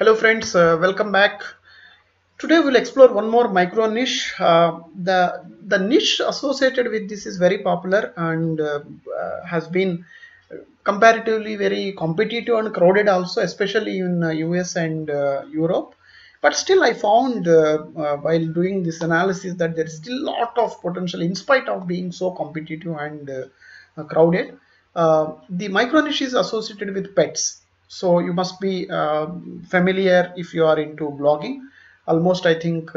Hello friends, welcome back. Today we'll explore one more micro niche. The niche associated with this is very popular and has been comparatively very competitive and crowded also, especially in US and Europe. But still I found while doing this analysis that there is still a lot of potential in spite of being so competitive and crowded. The micro niche is associated with pets. So you must be familiar if you are into blogging. Almost I think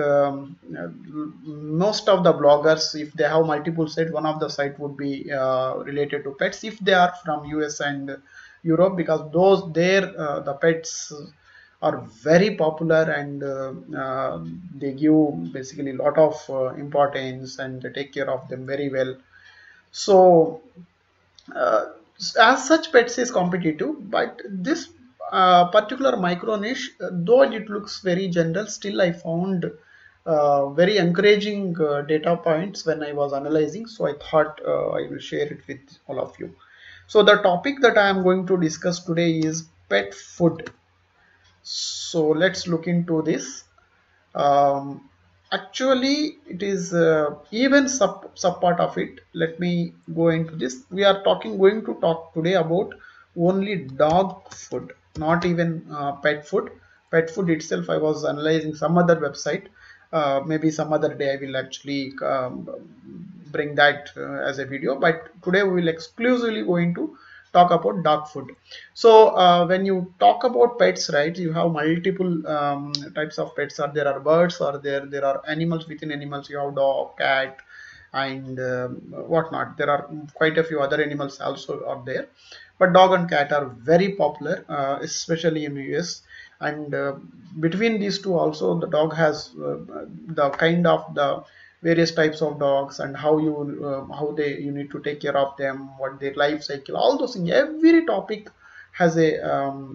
most of the bloggers, if they have multiple sites, one of the site would be related to pets if they are from US and Europe, because those there the pets are very popular and they give basically a lot of importance and they take care of them very well. So uh, as such, pets is competitive, but this particular micro niche, though it looks very general, still I found very encouraging data points when I was analyzing. So I thought I will share it with all of you. So the topic that I am going to discuss today is pet food. So let's look into this. um, Actually it is even sub part of it. Let me go into this. We are going to talk today about only dog food, not even pet food itself I was analyzing some other website. Maybe some other day I will actually bring that as a video, but today we will exclusively going to talk about dog food. So when you talk about pets, right, you have multiple types of pets. There are birds, or there are animals. Within animals you have dog, cat, and whatnot. There are quite a few other animals also are there, but dog and cat are very popular, especially in US. And between these two also, the dog has the kind of the various types of dogs and how they you need to take care of them, what their life cycle, all those things. Every topic has a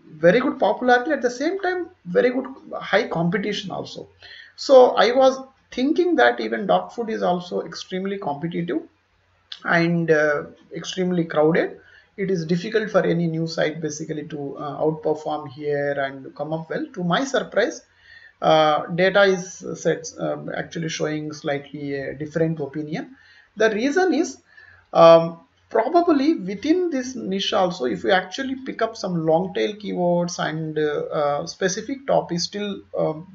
very good popularity, at the same time very good high competition also. So I was thinking that even dog food is also extremely competitive and extremely crowded. It is difficult for any new site basically to outperform here and come up well. To my surprise, data is actually showing slightly a different opinion. The reason is, probably within this niche also, if you actually pick up some long tail keywords and specific topics still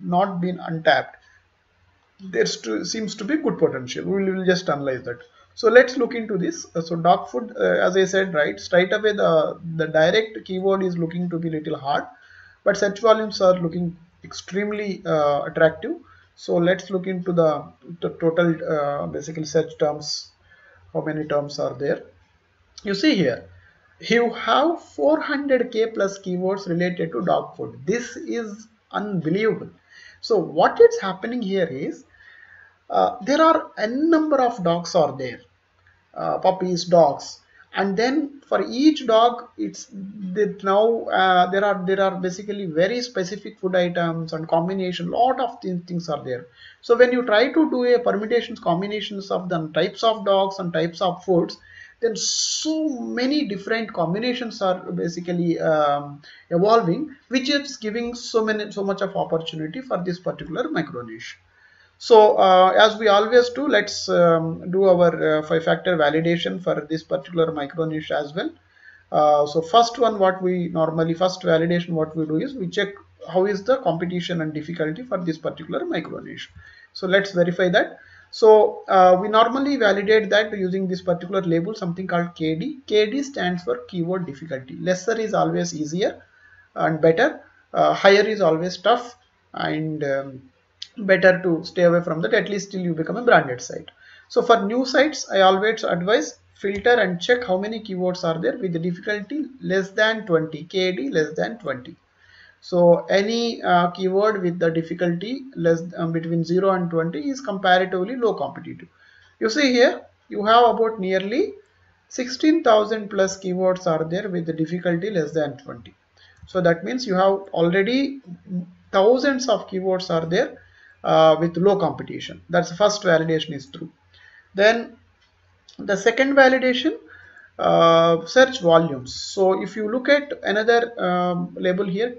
not been untapped, there seems to be good potential. We will just analyze that. So let's look into this. So dog food, as I said, right, straight away the direct keyword is looking to be little hard, but search volumes are looking extremely attractive. So let's look into the total basically search terms. How many terms are there? You see here, you have 400k plus keywords related to dog food. This is unbelievable. So what is happening here is, there are a number of dogs are there, puppies, dogs, and then for each dog it's that now there are basically very specific food items and combination. Lot of things are there. So when you try to do a permutations combinations of the types of dogs and types of foods, then so many different combinations are basically evolving, which is giving so much of opportunity for this particular micro niche. So as we always do, let's do our 5-factor validation for this particular micro niche as well. So first one, first validation what we do is we check how is the competition and difficulty for this particular micro niche. So let's verify that. So we normally validate that using this particular label, something called KD. KD stands for keyword difficulty. Lesser is always easier and better. Higher is always tough, and better to stay away from that, at least till you become a branded site. So for new sites, I always advise filter and check how many keywords are there with the difficulty less than 20, KD less than 20. So any keyword with the difficulty less between 0 and 20 is comparatively low competitive. You see here, you have about nearly 16,000 plus keywords are there with the difficulty less than 20. So that means you have already thousands of keywords are there with low competition. That's the first validation is true. Then the second validation, search volumes. So if you look at another label here,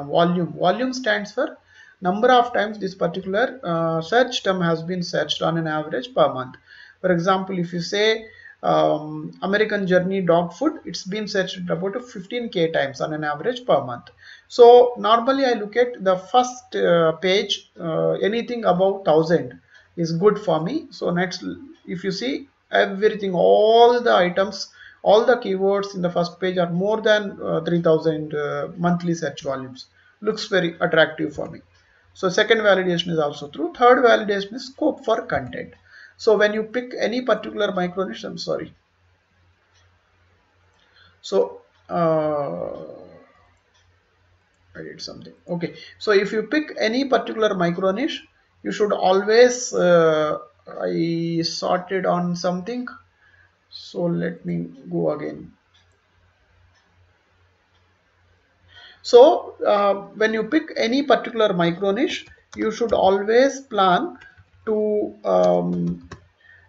volume stands for number of times this particular search term has been searched on an average per month. For example, if you say American Journey dog food, it's been searched about 15k times on an average per month. So normally I look at the first page, anything above 1000 is good for me. So next, if you see everything, all the items, all the keywords in the first page are more than 3000 monthly search volumes. Looks very attractive for me. So second validation is also true. Third validation is scope for content. So when you pick any particular micro niche, I'm sorry. So I did something. Okay. So if you pick any particular micro niche, you should always I sorted on something. So let me go again. So when you pick any particular micro niche, you should always plan to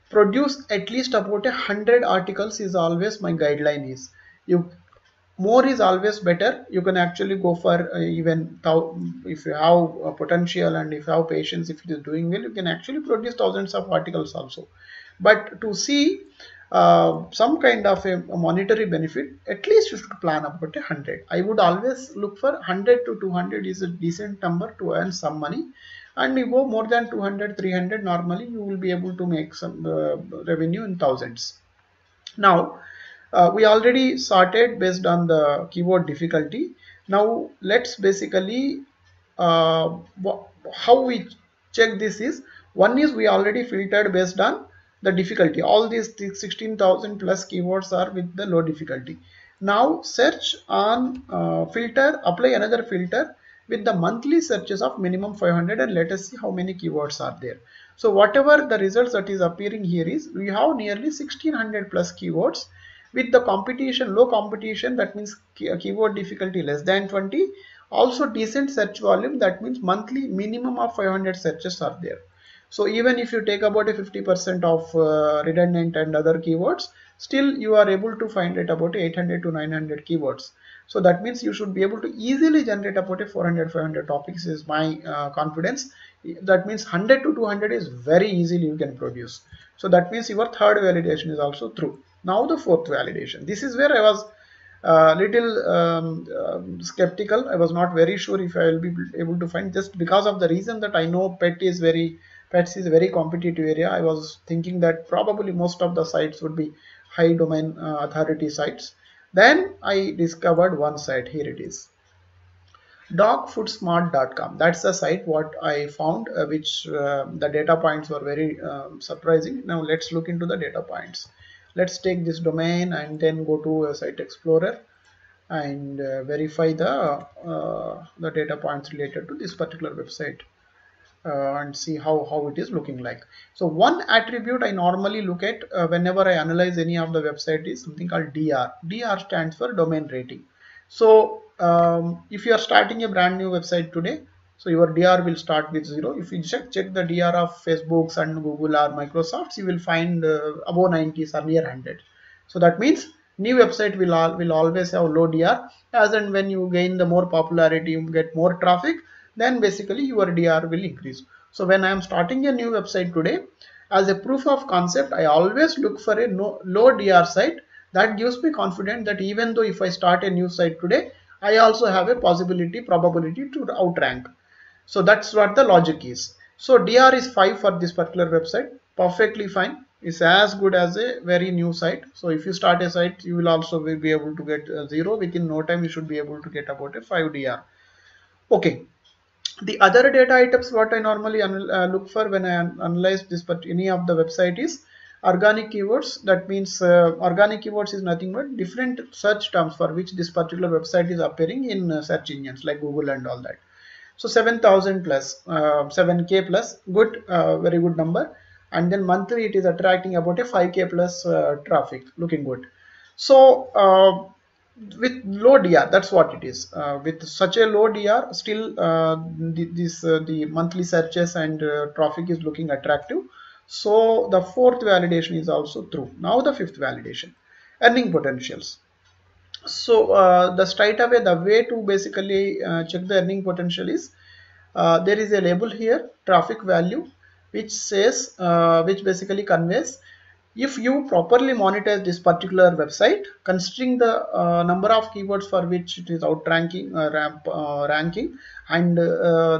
produce at least about 100 articles is always my guideline is. You more is always better. You can actually go for even if you have potential and if you have patience, if it is doing well, you can actually produce thousands of articles also. But to see some kind of a monetary benefit, at least you should plan about 100. I would always look for 100 to 200 is a decent number to earn some money, and you go more than 200 300, normally you will be able to make some revenue in thousands. Now we already sorted based on the keyword difficulty. Now let's basically uh, how we check this is, one is we already filtered based on the difficulty. All these 16,000 plus keywords are with the low difficulty. Now search on filter, apply another filter with the monthly searches of minimum 500, and let us see how many keywords are there. So whatever the results that is appearing here is, we have nearly 1600 plus keywords with the competition, low competition, that means keyword difficulty less than 20, also decent search volume, that means monthly minimum of 500 searches are there. So even if you take about a 50% of redundant and other keywords, still you are able to find it about 800 to 900 keywords. So that means you should be able to easily generate about a 400 500 topics is my confidence. That means 100 to 200 is very easily you can produce. So that means your third validation is also true. Now the fourth validation, this is where I was little skeptical. I was not very sure if I will be able to find, just because of the reason that I know pets is a very competitive area. I was thinking that probably most of the sites would be high domain authority sites. Then I discovered one site. Here it is, dogfoodsmart.com. That's the site what I found, which the data points were very surprising. Now let's look into the data points. Let's take this domain and then go to a site explorer and verify the data points related to this particular website. And see how it is looking like. So one attribute I normally look at whenever I analyze any of the website is something called DR. DR stands for domain rating. So if you are starting a brand new website today, so your DR will start with 0. If you check the DR of Facebook's and Google or Microsoft's, you will find above 90s or near 100. So that means new website will always have low DR. As and when you gain the more popularity, you get more traffic, then basically your DR will increase. So when I am starting a new website today, as a proof of concept, I always look for a low DR site. That gives me confidence that even though if I start a new site today, I also have a probability to outrank. So that's what the logic is. So DR is 5 for this particular website, perfectly fine. It's as good as a very new site. So if you start a site, you will also be able to get 0. Within no time, you should be able to get about a 5 DR. Okay. The other data items what I normally look for when I analyze this, but any of the website is organic keywords. That means organic keywords is nothing but different search terms for which this particular website is appearing in search engines like Google and all that. So 7,000 plus 7k plus, good, very good number. And then monthly it is attracting about a 5k plus traffic, looking good. So with low DR, that's what it is. With such a low DR, still the monthly searches and traffic is looking attractive. So the fourth validation is also true. Now the fifth validation, earning potentials. So the straight away, the way to basically check the earning potential is, there is a label here, traffic value, which says, which basically conveys, if you properly monetize this particular website, considering the number of keywords for which it is outranking, ranking, and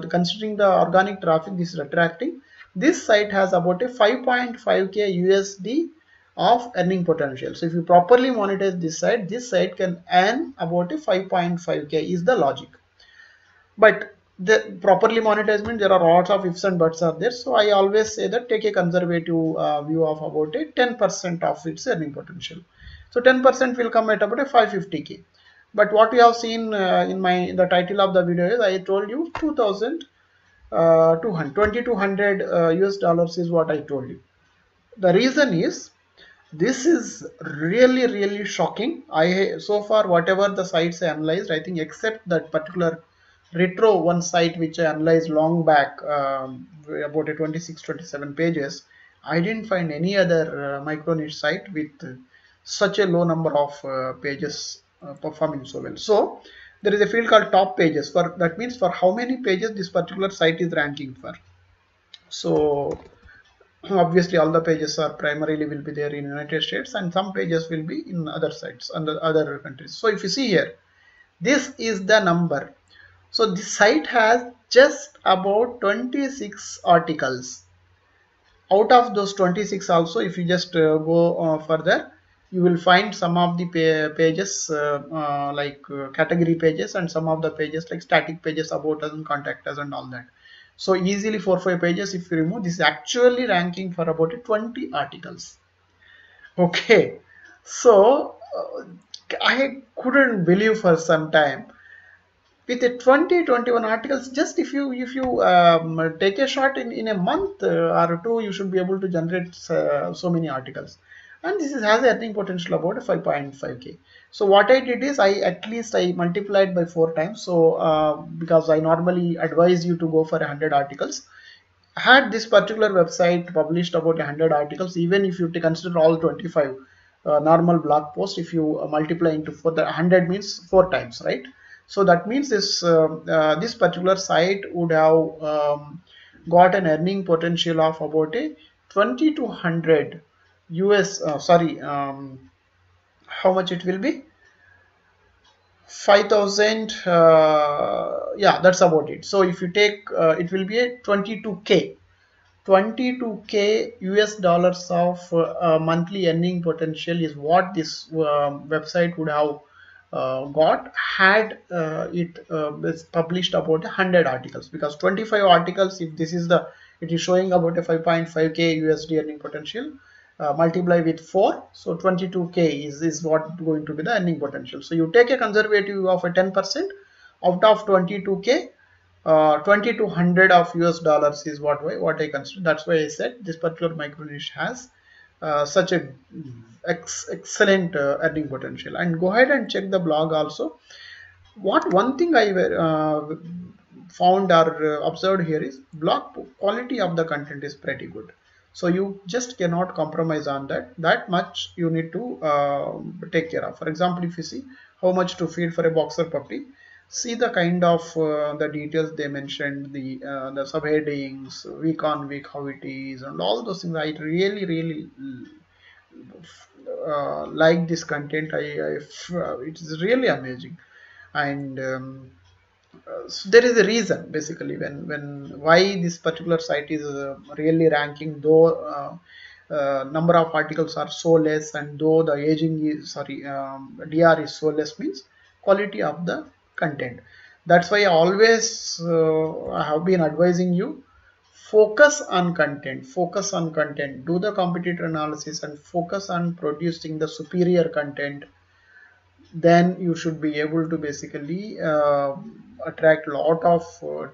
considering the organic traffic this is attracting, this site has about a 5.5k USD of earning potential. So if you properly monetize this site can earn about a 5.5k is the logic. But the properly monetized means there are lots of ifs and buts are there. So I always say that take a conservative view of about a 10% of its earning potential. So 10% will come at about a 550k. But what we have seen in the title of the video is, I told you 2200 US dollars is what I told you. The reason is, this is really shocking. I so far whatever the sites I analyzed, I think except that particular retro one site which I analyzed long back, about a 26-27 pages, I didn't find any other micro niche site with such a low number of pages performing so well. So there is a field called top pages, for that means for how many pages this particular site is ranking for. So obviously all the pages are primarily will be there in United States, and some pages will be in other sites and other countries. So if you see here, this is the number. So this site has just about 26 articles. Out of those 26 also, if you just go further, you will find some of the pages like category pages, and some of the pages like static pages, about us and contact us and all that. So easily 4-5 pages if you remove, this is actually ranking for about 20 articles. Okay, so I couldn't believe for some time, with a 20-21 articles, just if you take a shot in a month or two, you should be able to generate so many articles. And this has an earning potential about 5.5k. So what I did is, I multiplied by 4 times. So because I normally advise you to go for 100 articles, had this particular website published about 100 articles, even if you consider all 25 normal blog posts, if you multiply into 4, the 100 means 4 times, right? So that means this particular site would have got an earning potential of about a 20 to 100 US, how much it will be? 5,000, yeah, that's about it. So if you take, it will be a 22k US dollars of monthly earning potential is what this website would have got had it published about 100 articles. Because 25 articles, if this is the, it is showing about a 5.5k USD earning potential, multiply with 4, so 22k is what going to be the earning potential. So you take a conservative of a 10% out of 22k, 20 to 100 of US dollars is what I consider. That's why I said this particular micro niche has such a excellent earning potential. And go ahead and check the blog also. One thing I found or observed here is, blog quality of the content is pretty good. So you just cannot compromise on that much you need to take care of. For example, if you see how much to feed for a boxer puppy, see the kind of the details they mentioned, the subheadings, week on week how it is, and all those things. I really like this content. It's really amazing. And so there is a reason basically when why this particular site is really ranking, though number of articles are so less, and though the aging is, DR is so less, means quality of the content. That's why I always have been advising you, focus on content, do the competitor analysis and focus on producing the superior content. Then you should be able to basically attract a lot of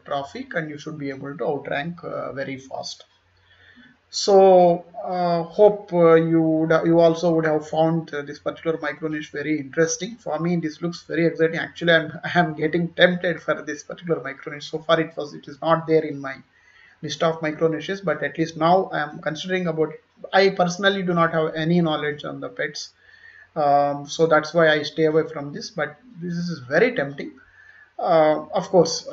traffic, and you should be able to outrank very fast. So hope you also would have found this particular micro niche very interesting. For me, this looks very exciting. Actually, I am getting tempted for this particular micro niche. So far it is not there in my list of micro niches, but at least now I am considering about. I personally do not have any knowledge on the pets, so that's why I stay away from this. But this is very tempting. Of course,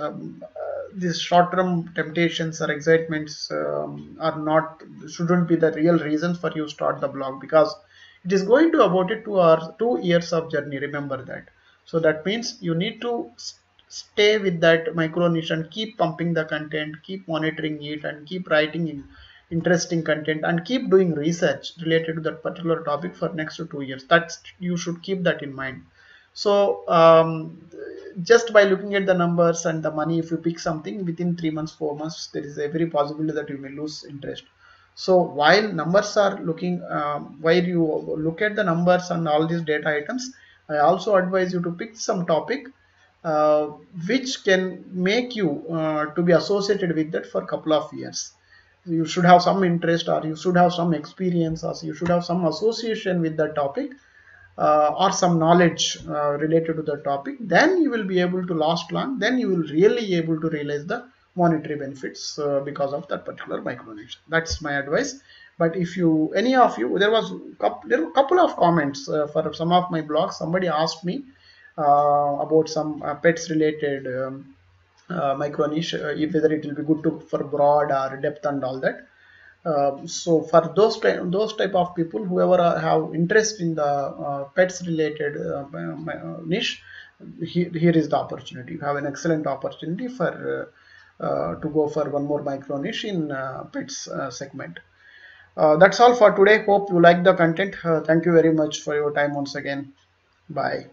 these short-term temptations or excitements are not shouldn't be the real reasons for you start the blog, because it is going to about it 2 hours, 2 years of journey. Remember that. So that means you need to stay with that micro niche and keep pumping the content, keep monitoring it, and keep writing in interesting content, and keep doing research related to that particular topic for next 2 years. That's, you should keep that in mind. So just by looking at the numbers and the money, if you pick something within 3 months, 4 months, there is every possibility that you may lose interest. So while numbers are looking, while you look at the numbers and all these data items, I also advise you to pick some topic uh, which can make you to be associated with that for a couple of years. You should have some interest, or you should have some experience, or you should have some association with the topic, or some knowledge related to the topic. Then you will be able to last long. Then you will really able to realize the monetary benefits because of that particular micronation. That's my advice. But if you, any of you, there were a couple of comments for some of my blogs. Somebody asked me about some pets related micro niche, if whether it will be good to for broad or depth and all that. So for those type of people, whoever have interest in the pets related niche, here is the opportunity. You have an excellent opportunity for to go for one more micro niche in pets segment. That's all for today. Hope you like the content. Thank you very much for your time once again. Bye.